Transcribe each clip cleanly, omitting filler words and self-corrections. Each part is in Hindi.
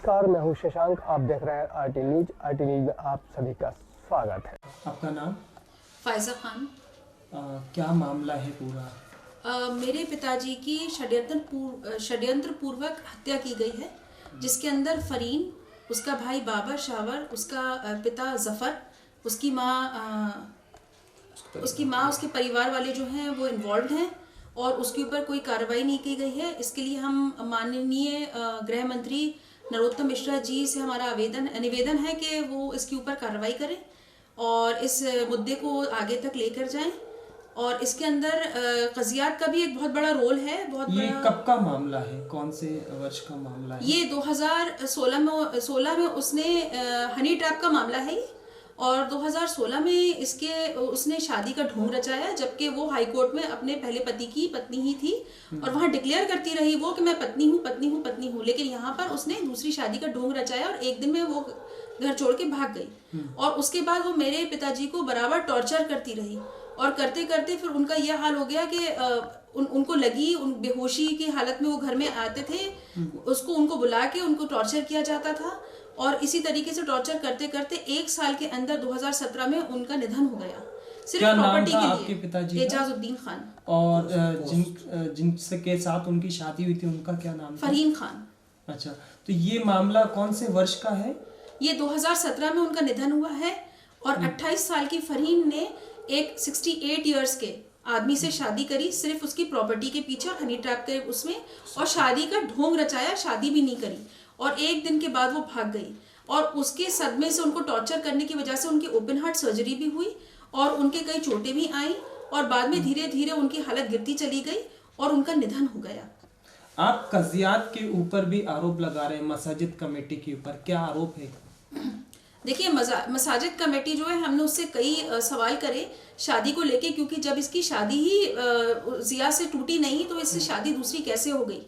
नमस्कार, मैं हूं शशांक। आप देख रहे हैं आरटी न्यूज। आरटी न्यूज में आप सभी का स्वागत है। आपका नाम? फायजा खान। क्या मामला है पूरा? मेरे पिताजी की षड्यंत्र पूर्वक हत्या की गई है, जिसके अंदर फरीन, उसका भाई बाबर शावर, उसका पिता जफर, उसकी माँ उसके परिवार वाले जो हैं वो इन्वॉल्व हैं और उसके ऊपर कोई कार्रवाई नहीं की गई है। इसके लिए हम माननीय गृह मंत्री नरोत्तम मिश्रा जी से हमारा निवेदन है कि वो इसके ऊपर कार्रवाई करें और इस मुद्दे को आगे तक लेकर जाएं। और इसके अंदर कज़ियात का भी एक बहुत बड़ा रोल है। ये कब का मामला है? कौन से वर्ष का मामला है? ये 2016 में उसने हनी ट्रैप का मामला है और 2016 में उसने शादी का ढोंग रचाया, जबकि वो हाई कोर्ट में अपने पहले पति की पत्नी ही थी और वहां डिक्लेयर करती रही वो कि मैं पत्नी हूँ, लेकिन यहाँ पर उसने दूसरी शादी का ढोंग रचाया और एक दिन में वो घर छोड़ के भाग गई। और उसके बाद वो मेरे पिताजी को बराबर टॉर्चर करती रही और करते करते फिर उनका यह हाल हो गया कि उनको लगी बेहोशी की हालत में वो घर में आते थे, उनको बुला के उनको टॉर्चर किया जाता था और इसी तरीके से टॉर्चर करते करते 1 साल के अंदर 2017 में उनका निधन हो गया, सिर्फ प्रॉपर्टी के लिए। आपके पिताजी एजाजुद्दीन खान। और जिनके साथ उनकी शादी हुई थी उनका क्या नाम था? फरीन खान। अच्छा, तो ये मामला कौन से वर्ष का है? ये 2017 में उनका निधन हुआ है और 28 साल की फरीन ने एक 68 इयर्स के आदमी से शादी करी, सिर्फ उसकी प्रॉपर्टी के पीछे हनी ट्रैप के उसमें, और शादी का ढोंग रचाया, शादी भी नहीं करी और एक दिन के बाद वो भाग गई। और उसके सदमे से उनको टॉर्चर करने की वजह से उनकी ओपन हार्ट सर्जरी भी हुई और उनके कई चोटें भी आई और बाद में धीरे धीरे उनकी हालत गिरती चली गई और उनका निधन हो गया। आप कज़ियात के ऊपर भी आरोप लगा रहे हैं, मसाजिद कमेटी के ऊपर क्या आरोप है? देखिए, मसाजिद कमेटी जो है, हमने उससे कई सवाल करे शादी को लेके, क्योंकि जब इसकी शादी ही जिया से टूटी नहीं तो इससे शादी दूसरी कैसे हो गई।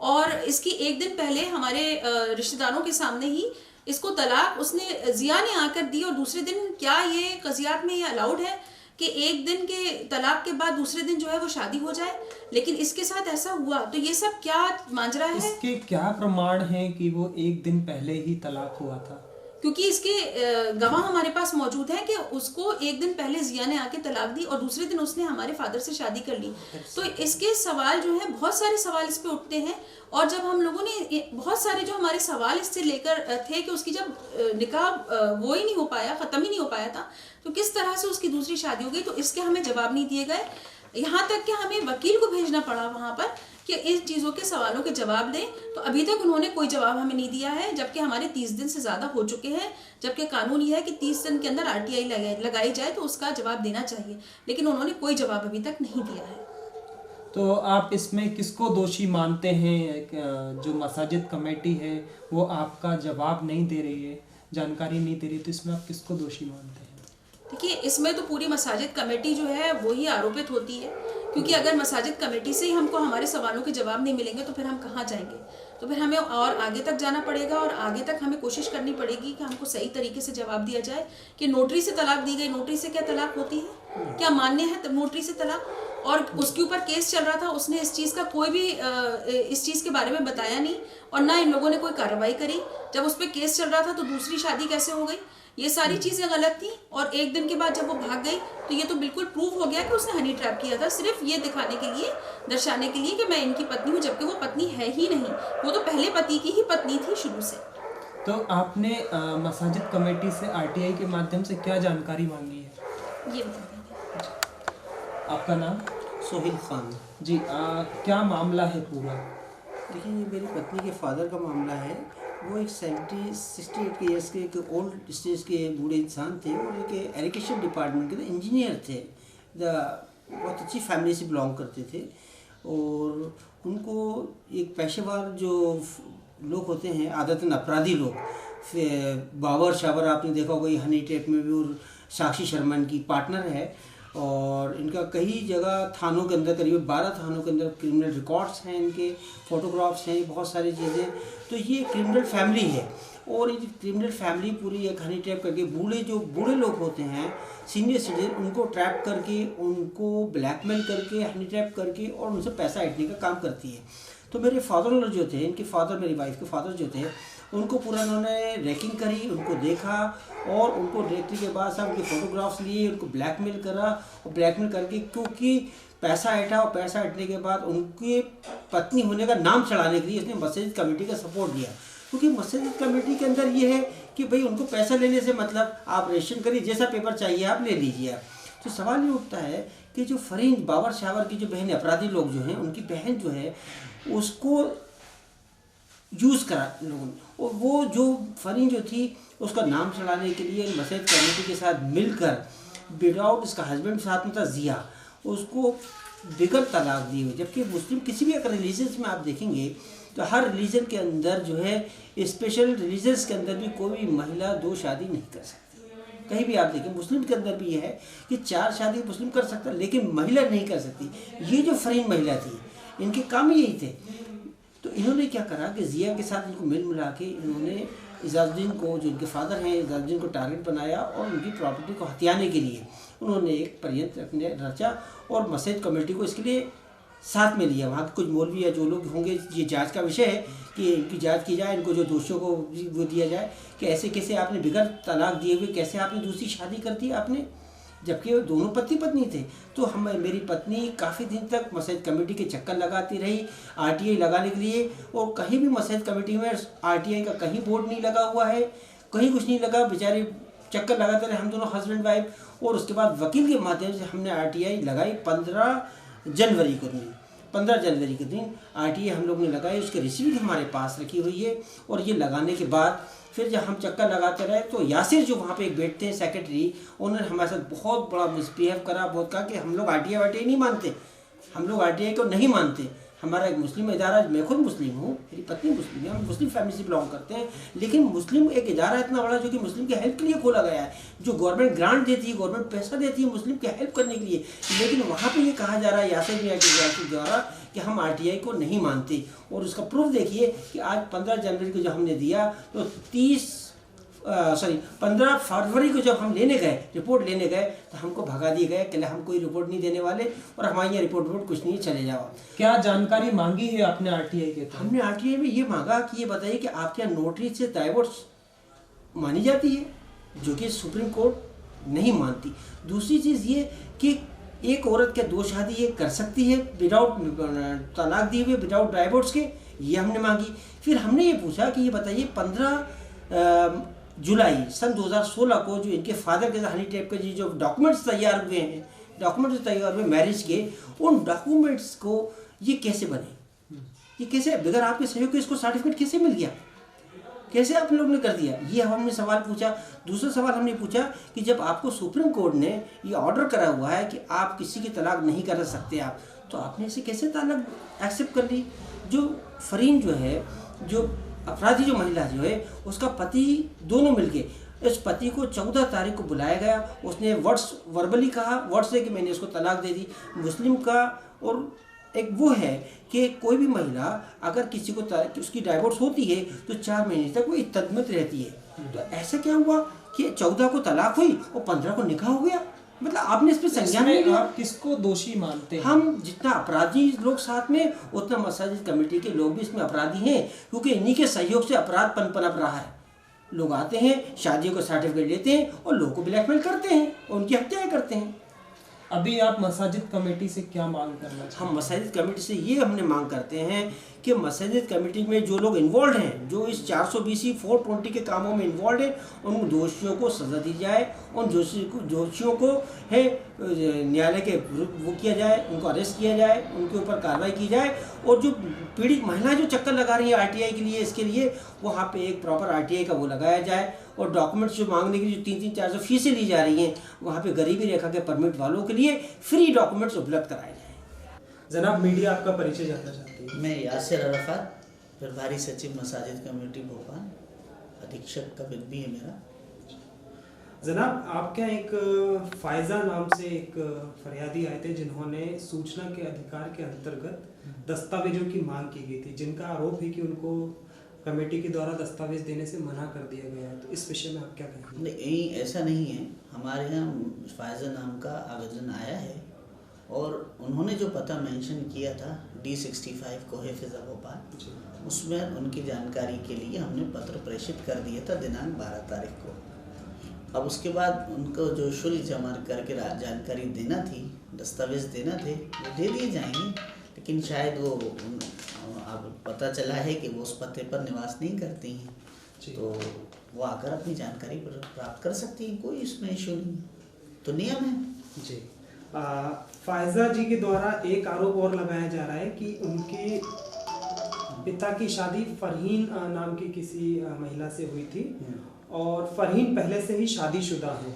और इसकी एक दिन पहले हमारे रिश्तेदारों के सामने ही इसको तलाक उसने जिया ने आकर दी और दूसरे दिन, क्या ये कज़ियात में ये अलाउड है कि एक दिन के तलाक के बाद दूसरे दिन जो है वो शादी हो जाए? लेकिन इसके साथ ऐसा हुआ, तो ये सब क्या मांजरा है? इसके क्या प्रमाण हैं कि वो एक दिन पहले ही तलाक हुआ था? क्योंकि इसके गवाह हमारे पास मौजूद हैं कि उसको एक दिन पहले जिया ने आके तलाक दी और दूसरे दिन उसने हमारे फादर से शादी कर ली। तो इसके सवाल जो है, बहुत सारे सवाल इस पे उठते हैं और जब हम लोगों ने बहुत सारे जो हमारे सवाल इससे लेकर थे कि उसकी जब निकाह वो ही नहीं हो पाया, ख़त्म ही नहीं हो पाया था, तो किस तरह से उसकी दूसरी शादी हो गई, तो इसके हमें जवाब नहीं दिए गए। यहाँ तक कि हमें वकील को भेजना पड़ा वहाँ पर कि इन चीज़ों के सवालों के जवाब दें, तो अभी तक उन्होंने कोई जवाब हमें नहीं दिया है, जबकि हमारे 30 दिन से ज़्यादा हो चुके हैं। जबकि कानून यह है कि 30 दिन के अंदर आरटीआई लगाई जाए तो उसका जवाब देना चाहिए, लेकिन उन्होंने कोई जवाब अभी तक नहीं दिया है। तो आप इसमें किसको दोषी मानते हैं? जो मसाजिद कमेटी है वो आपका जवाब नहीं दे रही है, जानकारी नहीं दे रही, तो इसमें आप किसको दोषी मानते हैं? देखिए, इसमें तो पूरी मसाजिद कमेटी जो है वो ही आरोपित होती है, क्योंकि अगर मसाजिद कमेटी से ही हमको हमारे सवालों के जवाब नहीं मिलेंगे तो फिर हम कहाँ जाएंगे? तो फिर हमें और आगे तक जाना पड़ेगा और आगे तक हमें कोशिश करनी पड़ेगी कि हमको सही तरीके से जवाब दिया जाए कि नोटरी से तलाक दी गई, नोटरी से क्या तलाक होती है? क्या मान्य है नोटरी से तलाक? और उसके ऊपर केस चल रहा था, उसने इस चीज़ का कोई भी इस चीज़ के बारे में बताया नहीं और ना इन लोगों ने कोई कार्रवाई करी। जब उस पर केस चल रहा था तो दूसरी शादी कैसे हो गई? ये सारी चीज़ें गलत थी और एक दिन के बाद जब वो भाग गई तो ये तो बिल्कुल प्रूव हो गया कि उसने हनी ट्रैप किया था, सिर्फ ये दिखाने के लिए, दर्शाने के लिए कि मैं इनकी पत्नी हूँ, जबकि वो पत्नी है ही नहीं, वो तो पहले पति की ही पत्नी थी शुरू से। तो आपने मसाजिद कमेटी से आरटीआई के माध्यम से क्या जानकारी मांगी है? ये बता देंगे। आपका नाम? सोहिल खान जी। क्या मामला है पूरा? देखिए, ये मेरी पत्नी के फादर का मामला है। वो एक 68 ईयर्स के एक ओल्ड स्टेज के बूढ़े इंसान थे और एक एजुकेशन डिपार्टमेंट के इंजीनियर थे। बहुत अच्छी फैमिली से बिलोंग करते थे और उनको एक पेशेवर जो लोग होते हैं, आदतन अपराधी लोग, बाबर शावर आपने देखा होगा, ये हनी ट्रैप में भी, और साक्षी शर्मा इनकी पार्टनर है और इनका कई जगह थानों के अंदर, करीब 12 थानों के अंदर क्रिमिनल रिकॉर्ड्स हैं, इनके फोटोग्राफ्स हैं, बहुत सारी चीज़ें। तो ये क्रिमिनल फैमिली है और ये क्रिमिनल फैमिली पूरी एक हनी ट्रैप करके बूढ़े लोग होते हैं, सीनियर सिटीजन, उनको ट्रैप करके, उनको ब्लैकमेल करके, हनी ट्रैप करके और उनसे पैसा ऐंठने का काम करती है। तो मेरे फादर जो थे, इनके फादर, मेरी वाइफ के फादर जो थे, उनको पूरा उन्होंने रैकिंग करी, उनको देखा और उनको देखने के बाद साहब उनके फोटोग्राफ्स लिए, उनको ब्लैकमेल करा और ब्लैकमेल करके क्योंकि पैसा हटा और पैसा हटने के बाद उनकी पत्नी होने का नाम चढ़ाने के लिए उसने मस्जिद कमेटी का सपोर्ट दिया, क्योंकि मस्जिद कमेटी के अंदर ये है कि भाई उनको पैसा लेने से मतलब आप रेशन करिए, जैसा पेपर चाहिए आप ले लीजिए आप। तो सवाल ये उठता है कि जो फरीन बाबर शावर की जो बहन अपराधी लोग जो हैं उनकी बहन जो है उसको यूज़ करा लोगों ने, और वो जो फरीन जो थी उसका नाम चढ़ाने के लिए मस्जिद कमेटी के साथ मिलकर विदाउट उसका हस्बैंड साथ में था जिया, उसको बिगड़ तलाक दी हुई। जबकि मुस्लिम किसी भी अगर रिलीजन्स में आप देखेंगे तो हर रिलीजन के अंदर जो है स्पेशल रिलीजन्स के अंदर भी कोई भी महिला 2 शादी नहीं कर सकती। कहीं भी आप देखें मुस्लिम के अंदर भी ये है कि 4 शादी मुस्लिम कर सकता लेकिन महिला नहीं कर सकती। ये जो फरीन महिला थी इनके काम यही थे। तो इन्होंने क्या करा कि जिया के साथ इनको मिल मिला के इन्होंने इजाजुद्दीन को, जो इनके फादर हैं, इजाजुद्दीन को टारगेट बनाया और उनकी प्रॉपर्टी को हथियाने के लिए उन्होंने एक षड्यंत्र रचा और मस्जिद कमेटी को इसके लिए साथ में लिया। वहाँ के कुछ मौलवी या जो लोग होंगे, ये जांच का विषय है कि इनकी जांच की जाए, इनको जो दोषियों को वो दिया जाए कि ऐसे कैसे आपने बिगड़ तलाक दिए हुए कैसे आपने दूसरी शादी कर दी आपने, जबकि वो दोनों पति पत्नी थे। तो मेरी पत्नी काफ़ी दिन तक मस्जिद कमेटी के चक्कर लगाती रही RTI लगाने के लिए, और कहीं भी मस्जिद कमेटी में RTI का कहीं बोर्ड नहीं लगा हुआ है, कहीं कुछ नहीं लगा, बेचारे चक्कर लगाते रहे हम दोनों हस्बैंड वाइफ। और उसके बाद वकील के माध्यम से हमने RTI लगाई 15 जनवरी के दिन RTI हम लोग ने लगाई, उसकी रिसीविंग हमारे पास रखी हुई है। और ये लगाने के बाद फिर जब हम चक्कर लगाते रहे तो यासिर जो वहाँ पे एक बैठते हैं सेक्रेटरी, उन्होंने हमारे साथ बहुत बड़ा मिसबिहेव करा, बहुत कहा कि हम लोग RTI नहीं मानते, हम लोग RTI को नहीं मानते, हमारा एक मुस्लिम इदारा, मैं खुद मुस्लिम हूँ, मेरी पत्नी मुस्लिम है, हम मुस्लिम फैमिली से बिलोंग करते हैं, लेकिन मुस्लिम एक इदारा इतना बड़ा जो कि मुस्लिम के हेल्प के लिए खोला गया है, जो गवर्नमेंट ग्रांट देती है, गवर्नमेंट पैसा देती है मुस्लिम के हेल्प करने के लिए, लेकिन वहाँ पे ये कहा जा रहा है यासिर मियां के द्वारा कि हम RTI को नहीं मानते। और उसका प्रूफ देखिए कि आज 15 जनवरी को जब हमने दिया तो 15 फरवरी को जब हम रिपोर्ट लेने गए तो हमको भगा दिए गए कि हम कोई रिपोर्ट नहीं देने वाले और हमारे यहाँ रिपोर्ट कुछ नहीं, चले जाओ। क्या जानकारी मांगी है आपने RTI के? हमने RTI में ये मांगा कि ये बताइए कि आपके यहाँ नोटरी से डाइवोर्स मानी जाती है, जो कि सुप्रीम कोर्ट नहीं मानती। दूसरी चीज़ ये कि एक औरत क्या 2 शादी ये कर सकती है विदाउट तलाक दिए हुए, विदाउट डाइवोर्स के, ये हमने मांगी। फिर हमने ये पूछा कि ये बताइए 15 जुलाई सन 2016 को जो इनके फादर के हनी टेप के जो डॉक्यूमेंट्स तैयार हुए मैरिज के, उन डॉक्यूमेंट्स को ये कैसे बने, ये कैसे बगैर आपके सहयोग के इसको सर्टिफिकेट कैसे मिल गया, कैसे आप लोगों ने कर दिया, ये हमने सवाल पूछा। दूसरा सवाल हमने पूछा कि जब आपको सुप्रीम कोर्ट ने ये ऑर्डर करा हुआ है कि आप किसी की तलाक नहीं कर सकते आप, तो आपने इसे कैसे तलाक एक्सेप्ट कर ली। जो फरीन जो है, जो अपराधी जो महिला जो है, उसका पति दोनों मिलके इस पति को 14 तारीख को बुलाया गया, उसने वर्बली कहा वर्ड से कि मैंने इसको तलाक दे दी। मुस्लिम का और एक वो है कि कोई भी महिला अगर किसी को उसकी डाइवोर्स होती है तो 4 महीने तक वो इद्दत में रहती है। तो ऐसा क्या हुआ कि 14 को तलाक हुई और 15 को निकाह हो गया, मतलब आपने इस पर संज्ञान नहीं लिया। आप किसको दोषी मानते हैं? हम जितना अपराधी लोग साथ में उतना मस्जिद कमेटी के लोग भी इसमें अपराधी हैं, क्योंकि इन्हीं के सहयोग से अपराध पनप रहा है। लोग आते हैं, शादियों का सर्टिफिकेट लेते हैं और लोगों को ब्लैकमेल करते हैं और उनकी हत्याएं करते हैं। अभी आप मस्जिद कमेटी से क्या मांग करना चाहते हैं? हम मस्जिद कमेटी से ये हमने मांग करते हैं कि मस्जिद कमेटी में जो लोग इन्वॉल्व हैं, जो इस 420 420 के कामों में इन्वॉल्व हैं, उन दोषियों को सज़ा दी जाए, उन दोषियों को है न्यायालय के वो किया जाए, उनको अरेस्ट किया जाए, उनके ऊपर कार्रवाई की जाए। और जो पीड़ित महिलाएं जो चक्कर लगा रही है RTI के लिए, इसके लिए वहाँ पे एक प्रॉपर RTI का वो लगाया जाए। और डॉक्यूमेंट्स जो मांगने के लिए जो 300-400 फीसें ली जा रही हैं, वहाँ पे गरीबी रेखा के परमिट वालों के लिए फ्री डॉक्यूमेंट्स उपलब्ध कराए जाए। जनाब, मीडिया आपका परिचय जानना चाहती है। मैं यासिर अरफात, प्रभारी सचिव मसाजिद कमेटी भोपाल, अधीक्षक का पद भी है मेरा। जनाब, आपके यहाँ एक फायजा नाम से एक फरियादी आए थे जिन्होंने सूचना के अधिकार के अंतर्गत दस्तावेजों की मांग की गई थी, जिनका आरोप है कि उनको कमेटी के द्वारा दस्तावेज देने से मना कर दिया गया है। तो इस विषय में आप क्या कहेंगे? नहीं, ऐसा नहीं है। हमारे यहाँ फायजा नाम का आवेदन आया है और उन्होंने जो पता मेंशन किया था D65 कोहे फिजा भोपाल, उसमें उनकी जानकारी के लिए हमने पत्र प्रेषित कर दिया था दिनांक 12 तारीख को। अब उसके बाद उनको जो शुल्क जमा करके जानकारी देना थी, दस्तावेज़ देना थे, वो दे दिए जाएंगे, लेकिन शायद वो अब पता चला है कि वो उस पते पर निवास नहीं करती हैं, तो वो आकर अपनी जानकारी प्राप्त कर सकती हैं, कोई इसमें इशू नहीं, तो नियम है जी। फायजा जी के द्वारा एक आरोप और लगाया जा रहा है कि उनके पिता की शादी फरहीन नाम की किसी महिला से हुई थी और फरहीन पहले से ही शादीशुदा है,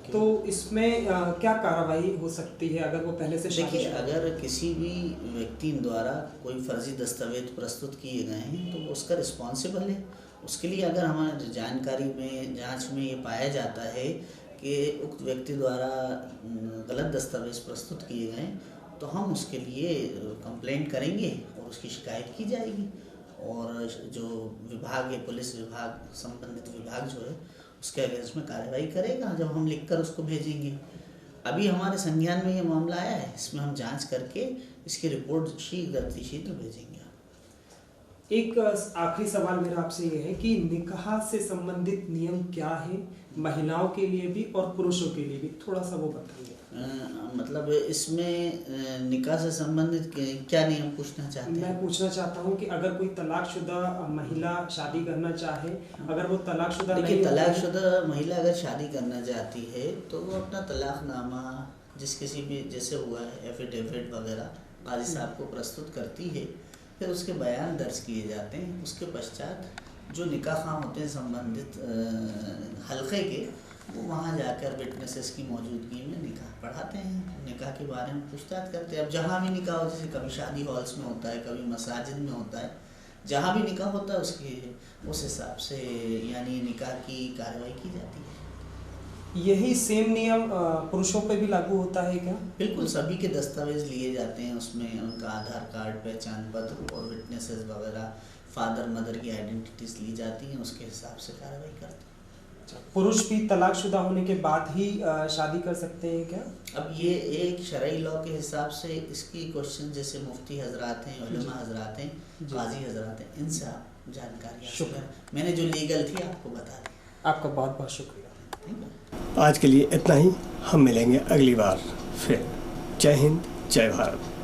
तो इसमें क्या कार्रवाई हो सकती है अगर वो पहले से देखिए, अगर किसी भी व्यक्ति द्वारा कोई फर्जी दस्तावेज प्रस्तुत किए गए हैं तो वो उसका रिस्पॉन्सिबल है। उसके लिए अगर हमारी जानकारी में, जांच में ये पाया जाता है कि उक्त व्यक्ति द्वारा गलत दस्तावेज प्रस्तुत किए गए, तो हम उसके लिए कंप्लेंट करेंगे और उसकी शिकायत की जाएगी, और जो विभाग है, पुलिस विभाग, संबंधित विभाग जो है, उसके अगेंस्ट में कार्रवाई करेगा जब हम लिखकर उसको भेजेंगे। अभी हमारे संज्ञान में ये मामला आया है, इसमें हम जांच करके इसकी रिपोर्ट शीघ्र भेजेंगे। एक आखिरी सवाल मेरा आपसे ये है कि निकाह से संबंधित नियम क्या है महिलाओं के लिए भी और पुरुषों के लिए भी, थोड़ा सा वो बताइए। मतलब इसमें निकाह से संबंधित क्या नियम पूछना चाहते हैं? मैं पूछना चाहता हूँ कि अगर कोई तलाकशुदा महिला शादी करना चाहे, अगर वो तलाकशुदा नहीं, देखिए, तलाकशुदा महिला अगर शादी करना चाहती है तो वो अपना तलाकनामा जिस किसी भी जैसे हुआ है एफिडेविट वगैरह काजी साहब को प्रस्तुत करती है, फिर उसके बयान दर्ज किए जाते हैं। उसके पश्चात जो निकाह खां होते हैं संबंधित हल्के के, वो वहाँ जाकर विटनेसेस की मौजूदगी में निकाह पढ़ाते हैं, निकाह के बारे में पूछताछ करते हैं। अब जहाँ भी निकाह हो, जैसे कभी शादी हॉल्स में होता है, कभी मसाजिद में होता है, जहाँ भी निकाह होता है उस हिसाब से यानी निकाह की कार्रवाई की जाती है। यही सेम नियम पुरुषों पे भी लागू होता है क्या? बिल्कुल, सभी के दस्तावेज लिए जाते हैं, उसमें उनका आधार कार्ड, पहचान पत्र और विटनेसेस वगैरह, फादर मदर की आइडेंटिटीज ली जाती हैं, उसके हिसाब से कार्रवाई करते हैं। पुरुष भी तलाकशुदा होने के बाद ही शादी कर सकते हैं क्या? अब ये एक शरई लॉ के हिसाब से इसकी क्वेश्चन, जैसे मुफ्ती हजरात हैं, उलमा हजरात हैं, काजी हजरात हैं, इनसे आप जानकारी हासिल करें। मैंने जो लीगल थी आपको बता दी। आपका बहुत बहुत शुक्रिया। आज के लिए इतना ही, हम मिलेंगे अगली बार फिर। जय हिंद, जय भारत।